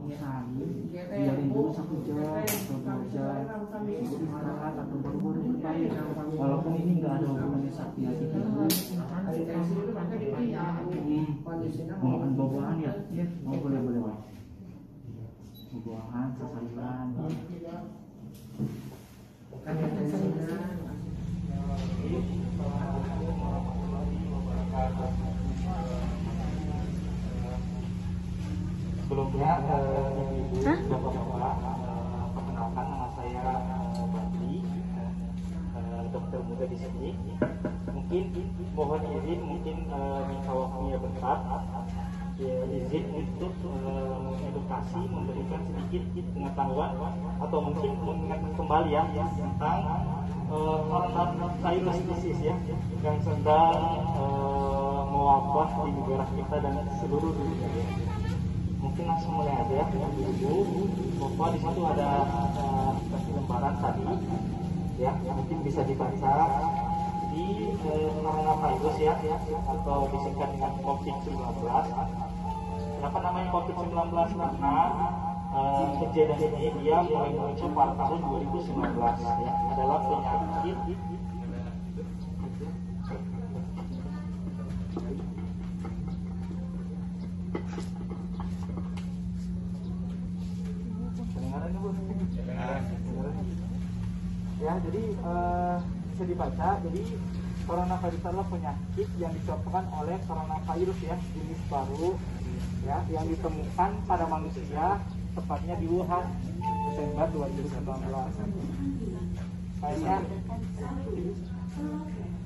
usahain biarin dulu 1 jam atau 2 jam istirahat atau baru-baru berbaik. Walaupun ini nggak ada hubungannya sakti hati mau makan buah-buahan ya, mau boleh buah-buahan, sayuran. Sebelumnya, Bapak-bapak, perkenalkan nama saya Bakri, dokter muda di sini. Mungkin mohon izin, minta waktunya bentar. Izin untuk mengedukasi, memberikan sedikit pengetahuan atau mungkin mengingatkan kembali ya tentang coronavirus disease ya yang sedang mewabah di negara kita dan seluruh dunia. Mungkin langsung mulai aja ya, ibu bapak di situ ada kasih lembaran tadi ya, mungkin bisa dibaca di coronavirus ya atau disingkat dengan COVID-19. Kenapa namanya COVID-19? Karena kejadian ini dia mulai muncul pada tahun 2019 ya, adalah penyakit ya, jadi bisa dibaca. Jadi coronavirus adalah penyakit yang disebabkan oleh coronavirus ya, jenis baru ya, yang ditemukan pada manusia, tepatnya di Wuhan, Desember 2019. Kayaknya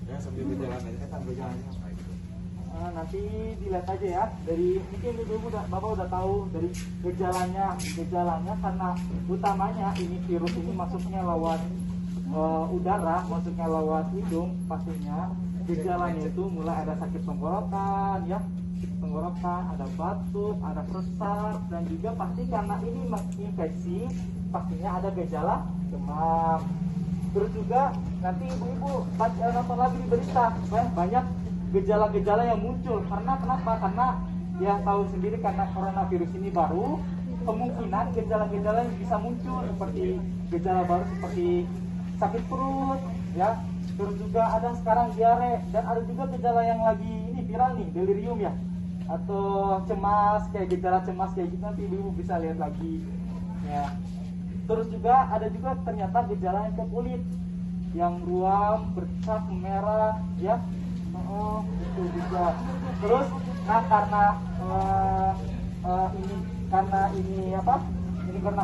ya sambil berjalan aja, sambil jalan nanti dilihat aja ya, dari mungkin bapak udah tahu dari gejalanya karena utamanya ini virus ini masuknya lewat udara, masuknya lewat hidung. Pastinya gejalanya itu mulai ada sakit tenggorokan ya, ada batuk, ada sesak, dan juga pasti karena ini infeksi pastinya ada gejala demam. Terus juga nanti ibu-ibu nonton lagi di berita banyak gejala-gejala yang muncul. Karena kenapa? Karena ya tahu sendiri, karena coronavirus ini baru, kemungkinan gejala-gejala yang bisa muncul seperti gejala baru seperti sakit perut ya, terus juga ada sekarang diare, dan ada juga gejala yang lagi ini viral nih, delirium ya, atau cemas, kayak gejala cemas kayak gitu, nanti ibu bisa lihat lagi ya. Terus juga ada juga ternyata gejala yang ke kulit yang ruam, bercak merah ya, itu juga. Terus nah karena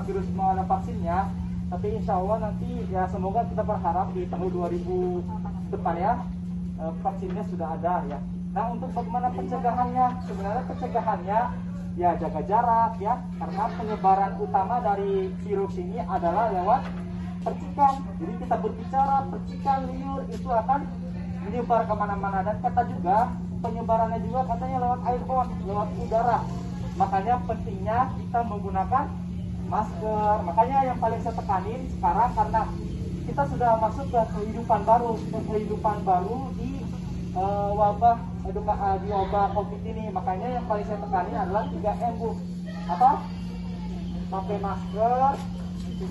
virus mau ada vaksinnya, tapi insya Allah nanti ya semoga kita berharap di tahun 2000 depan ya vaksinnya sudah ada ya. Nah, untuk bagaimana pencegahannya? Sebenarnya pencegahannya ya jaga jarak ya, karena penyebaran utama dari virus ini adalah lewat percikan. Jadi kita berbicara, percikan liur itu akan menyebar kemana-mana, dan kata juga penyebarannya juga katanya lewat airborne, lewat udara. Makanya pentingnya kita menggunakan masker. Makanya yang paling saya tekanin sekarang, karena kita sudah masuk ke kehidupan baru di wabah COVID ini. Makanya yang paling saya tekanin adalah 3M Bu. Apa? Pakai masker,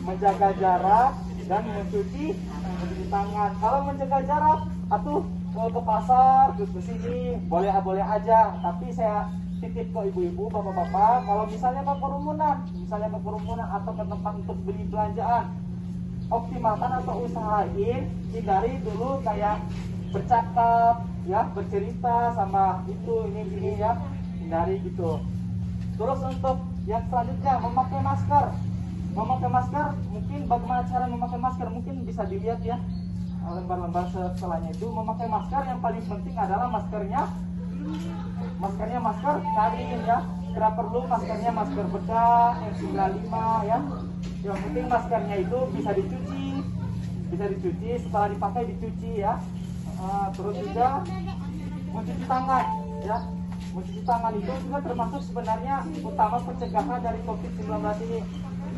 menjaga jarak, dan mencuci tangan. Kalau menjaga jarak, atuh ke pasar, terus ke sini, boleh aja. Tapi saya titip ke ibu-ibu, bapak-bapak, kalau misalnya ke kerumunan atau ke tempat untuk beli belanjaan, optimalkan atau usahain hindari dulu kayak bercakap ya, bercerita sama ini ya, hindari gitu. Terus untuk yang selanjutnya, memakai masker, mungkin bagaimana cara memakai masker, mungkin bisa dilihat ya lembar-lembar setelahnya itu. Memakai masker yang paling penting adalah maskernya masker kain ya, tidak perlu maskernya masker bedah yang 95 ya. Yang penting maskernya itu bisa dicuci, setelah dipakai dicuci ya. Terus juga mencuci tangan ya, mencuci tangan itu juga termasuk sebenarnya utama pencegahan dari COVID-19 ini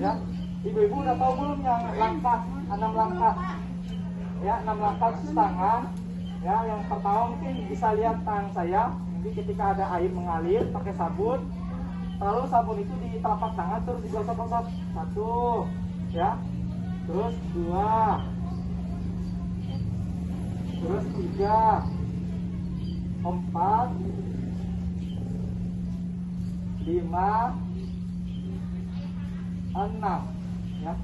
ya. Ibu-ibu udah tahu belum yang 6 langkah ya, 6 langkah cuci tangan ya. Yang pertama mungkin bisa lihat tangan saya, jadi ketika ada air mengalir pakai sabun Lalu sabun itu di telapak tangan terus digosok-gosok. 1, ya. Terus 2, terus 3, 4, 5, 6, ya.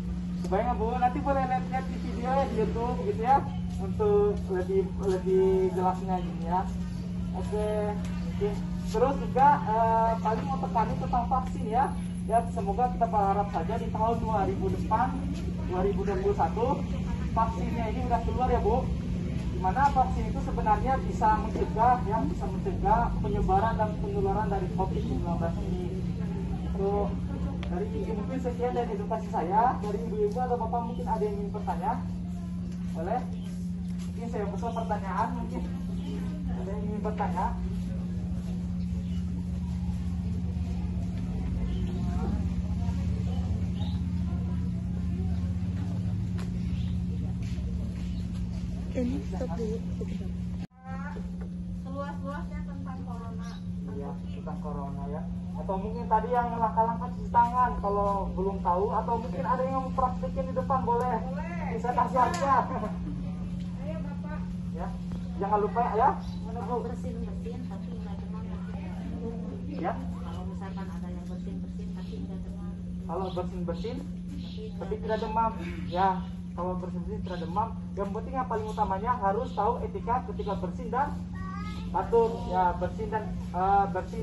Kebayang Bu, nanti boleh lihat di video ya di YouTube gitu ya, untuk lebih jelasnya gini ya. Oke. Terus juga paling mau tekanin tentang vaksin ya. Ya semoga kita berharap saja di tahun 2021 vaksinnya ini udah keluar ya Bu. Dimana vaksin itu sebenarnya bisa mencegah penyebaran dan penularan dari COVID-19 ini. So, dari mungkin sekian dari edukasi saya. Dari ibu-ibu atau bapak mungkin ada yang ingin bertanya, boleh? Mungkin saya buka pertanyaan, mungkin ada yang ingin bertanya. Ini stop dulu. Seluas-luasnya tentang corona. Iya, tentang corona ya. Atau mungkin tadi yang langkah-langkah cuci tangan kalau belum tahu, atau mungkin ada yang mau praktekin di depan boleh. Bisa kasih harga. Ayo Bapak. Ya, jangan lupa ya. Mana Bu? Bersin-bersin tapi nggak demam. Ya. Kalau misalkan ada yang bersin-bersin tapi nggak demam. Kalau bersin-bersin tapi tidak demam. Ya, kalau bersin-bersin tidak demam. Yang penting yang paling utamanya harus tahu etika ketika bersin dan batuk. Ya, bersin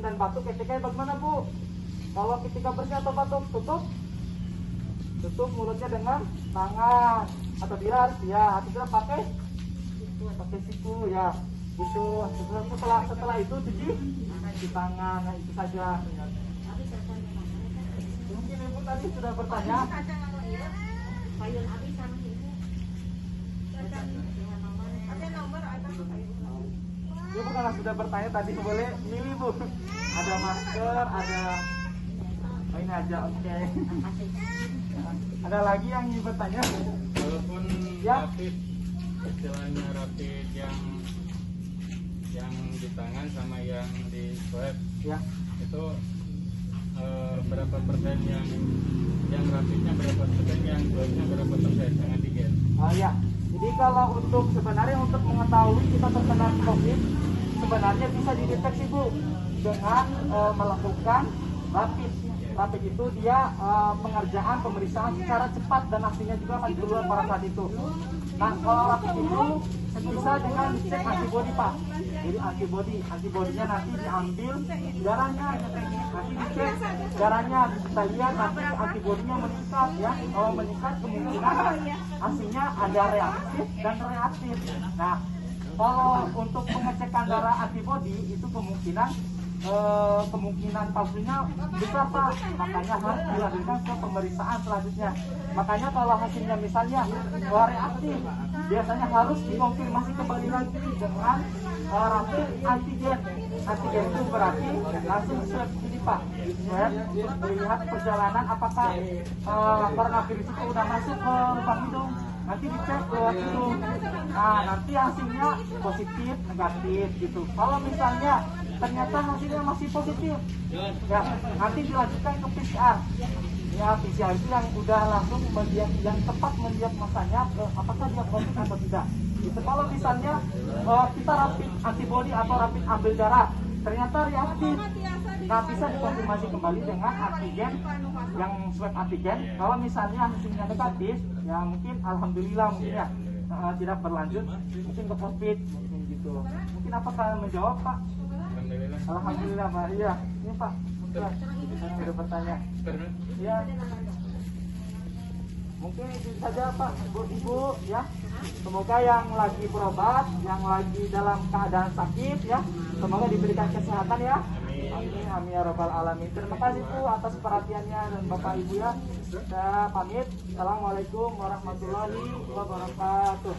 dan batuk etikanya bagaimana Bu? Kalau ketika bersin atau batuk, tutup mulutnya dengan tangan atau bilas ya, atau tidak pakai siku ya, gitu. Setelah itu cuci tangan. Nah, itu saja. Mungkin Ibu tadi sudah bertanya. Payun habis sama ibu. Ada nomor ada. Ibu karena sudah bertanya tadi, boleh milih Bu. Ada masker, ada ini aja, oke. Ada lagi yang ingin bertanya? Walaupun Ya. rapid, istilahnya rapid yang di tangan sama yang di swab Ya. itu berapa persen yang rapidnya, berapa persen yang swabnya, berapa persen yang antigen? Ya. Jadi kalau sebenarnya untuk mengetahui kita terkena COVID, sebenarnya bisa dideteksi Bu dengan melakukan rapid. Rapid itu dia pengerjaan pemeriksaan secara cepat dan hasilnya juga akan keluar pada saat itu. Nah, kalau rapid itu bisa dengan cek antibody Pak. Jadi antibodinya nanti diambil darahnya, nanti dicek darahnya, kita lihat nanti antibodinya meningkat ya. Kalau meningkat kemungkinan hasilnya ada reaktif dan reaktif. Nah, kalau untuk pengecekan darah antibody itu kemungkinan palsunya besar Pak, makanya harus dilanjutkan ke pemeriksaan selanjutnya. Makanya kalau hasilnya misalnya reaktif, biasanya harus dikonfirmasi kembali lagi dengan rapid antigen. Antigen itu berarti langsung swab ini Pak, swab melihat perjalanan apakah coronavirus itu udah masuk ke lubang hidung. Nanti dicek lewat hidung. Nah, nanti hasilnya positif, negatif gitu. Kalau misalnya ternyata hasilnya masih positif, ya nanti dilanjutkan ke PCR. Ya, PCR itu yang udah langsung yang tepat mendiagnosanya apakah dia COVID atau tidak. Gitu. Kalau misalnya kita rapid antibody atau rapid ambil darah ternyata reaktif, nah bisa dikonfirmasi kembali dengan antigen yang swab antigen. Kalau misalnya hasilnya negatif, ya mungkin alhamdulillah mungkin ya tidak berlanjut, mungkin ke COVID mungkin gitu. Mungkin apakah menjawab Pak? Alhamdulillah. Alhamdulillah Pak. Iya, ini Pak. Sudah bertanya. Iya. Mungkin itu saja Pak, Ibu ya. Semoga yang lagi berobat, yang lagi dalam keadaan sakit ya, semoga diberikan kesehatan ya. Amin, amin ya rabbal alamin. Terima kasih Bu atas perhatiannya dan Bapak Ibu ya. Saya pamit. Assalamualaikum warahmatullahi wabarakatuh.